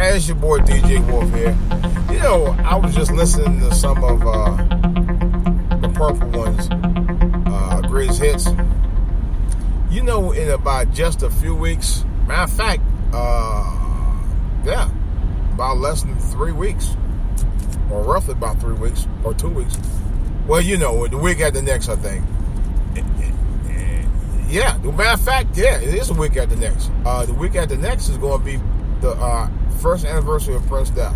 Hey, it's your boy DJ Wolf here. You know, I was just listening to some of the Purple Ones, greatest hits. You know, in about just a few weeks, matter of fact, about less than 3 weeks, or roughly about 3 weeks, or 2 weeks. Well, you know, the week after next, I think. Yeah, matter of fact, yeah, it is a week after next. The week after next is going to be the first anniversary of Prince's death,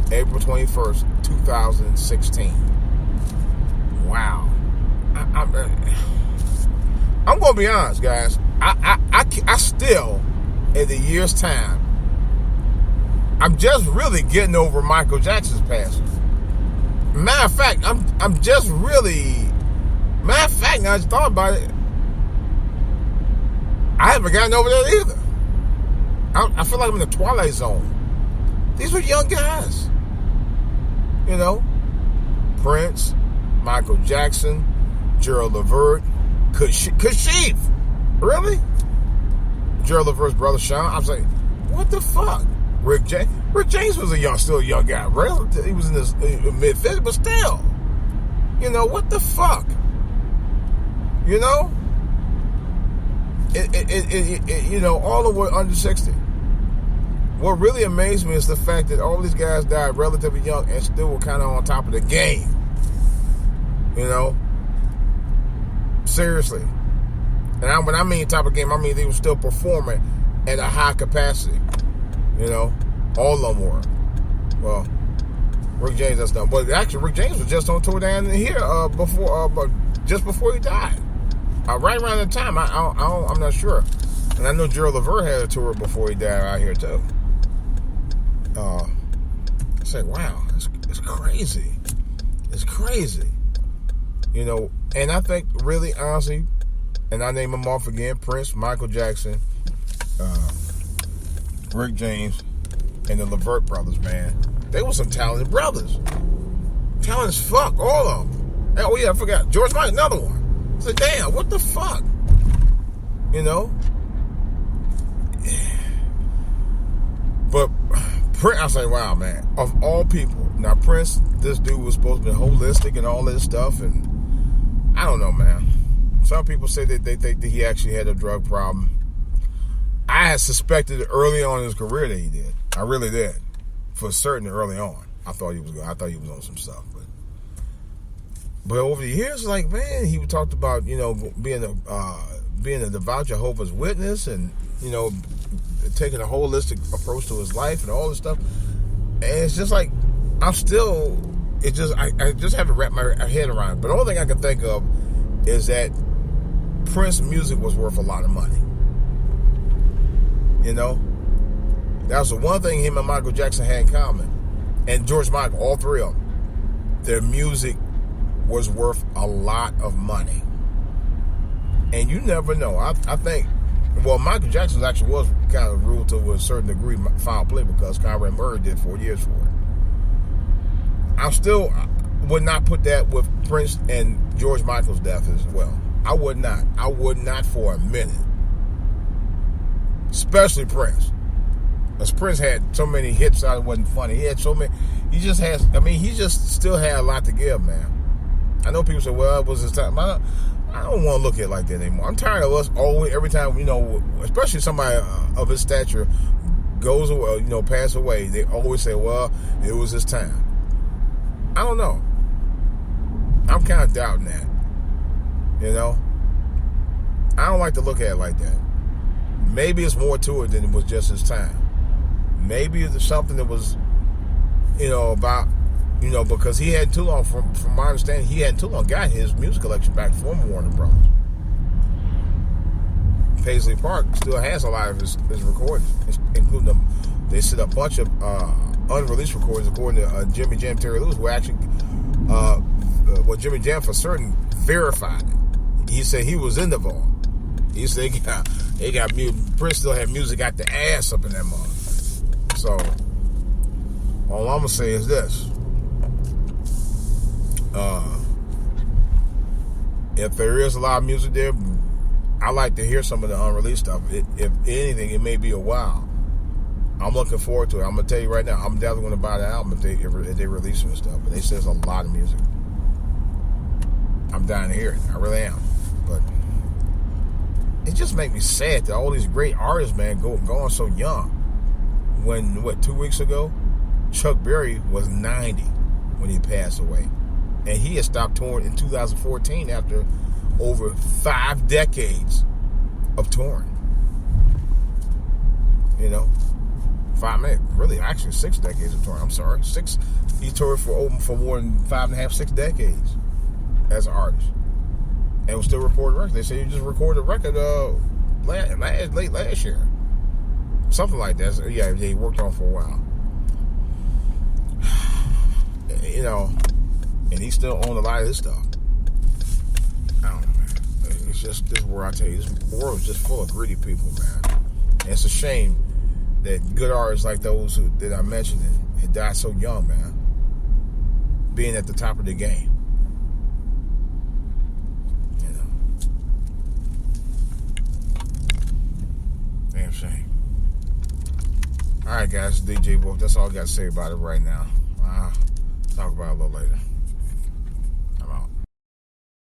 April 21st, 2016. Wow. I'm going to be honest, guys. I still, in the year's time, I'm just really getting over Michael Jackson's passing. Matter of fact, I'm just really... Matter of fact, now I just thought about it, I haven't gotten over that either. I feel like I'm in the Twilight Zone. These were young guys. You know? Prince, Michael Jackson, Gerald Levert, Kashif. Really? Gerald Levert's brother Sean. I was like, what the fuck? Rick James was still a young guy. Right? He was in his mid-50s, but still. You know, what the fuck? You know? You know, all of them were under 60. What really amazed me is the fact that all these guys died relatively young and still were kind of on top of the game. You know? Seriously. And when I mean top of the game, I mean they were still performing at a high capacity. You know? All of them were. Well, Rick James, that's done. But actually, Rick James was just on tour down here just before he died. Right around that time, I'm not sure. And I know Gerald Levert had a tour before he died out here, too. I say, wow, it's crazy. It's crazy. You know, and I think, really, honestly, and I name them off again, Prince, Michael Jackson, Rick James, and the Levert brothers, man. They were some talented brothers. Talented as fuck, all of them. Oh, yeah, I forgot. George Michael, another one. I said, damn, what the fuck? You know? But Prince, I say, wow, man. Of all people. Now, Prince, this dude was supposed to be holistic and all this stuff, and I don't know, man. Some people say that they think that he actually had a drug problem. I had suspected early on in his career that he did. I really did. For certain early on. I thought he was on some stuff, but over the years, like, man, he talked about, you know, being a devout Jehovah's Witness and, you know, taking a holistic approach to his life and all this stuff. And it's just like, I just haven't wrapped my head around it. But the only thing I can think of is that Prince's music was worth a lot of money. You know? That was the one thing him and Michael Jackson had in common. And George Michael, all three of them. Their music was worth a lot of money. And you never know. I think, well, Michael Jackson actually was kind of ruled to a certain degree foul play because Conrad Murray did 4 years for it. I still would not put that with Prince and George Michael's death as well. I would not. I would not for a minute. Especially Prince. Because Prince had so many hits out it wasn't funny. He had so many. He just still had a lot to give, man. I know people say, well, it was his time. I don't want to look at it like that anymore. I'm tired of us always, every time, you know, especially somebody of his stature goes away, you know, pass away, they always say, well, it was his time. I don't know. I'm kind of doubting that. You know? I don't like to look at it like that. Maybe it's more to it than it was just his time. Maybe it's something that was, you know, about... You know, because he had too long, from my understanding, he had too long got his music collection back from Warner Brothers. Paisley Park still has a lot of his recordings, including them. They set a bunch of unreleased recordings, according to Jimmy Jam, Terry Lewis, who actually, Jimmy Jam for certain verified it. He said he was in the vault. He said they got music. Prince still had music out the ass up in that mother. So, all I'm gonna say is this. If there is a lot of music there, I like to hear some of the unreleased stuff. If anything, it may be a while. I'm looking forward to it. I'm gonna tell you right now, I'm definitely gonna buy the album if they release it and stuff. But they say there's a lot of music. I'm dying to hear it. I really am. But it just makes me sad that all these great artists, man, going so young. When 2 weeks ago, Chuck Berry was 90 when he passed away, and he had stopped touring in 2014 after over 5 decades of touring. You know, 5 minutes, really, actually 6 decades of touring. I'm sorry, 6. He toured for more than 5.5, 6 decades as an artist, and was still recording records. They say you just recorded a record late last year, something like that. So, yeah, he worked on for a while. You know, and he still owned a lot of his stuff. I don't know, man. It's just this world. I tell you, this world is just full of greedy people, man. And it's a shame that good artists like those that I mentioned had died so young, man. Being at the top of the game. You know. Damn shame. Alright, guys, DJ Wolf. That's all I got to say about it right now. Talk about it a little later. I'm out.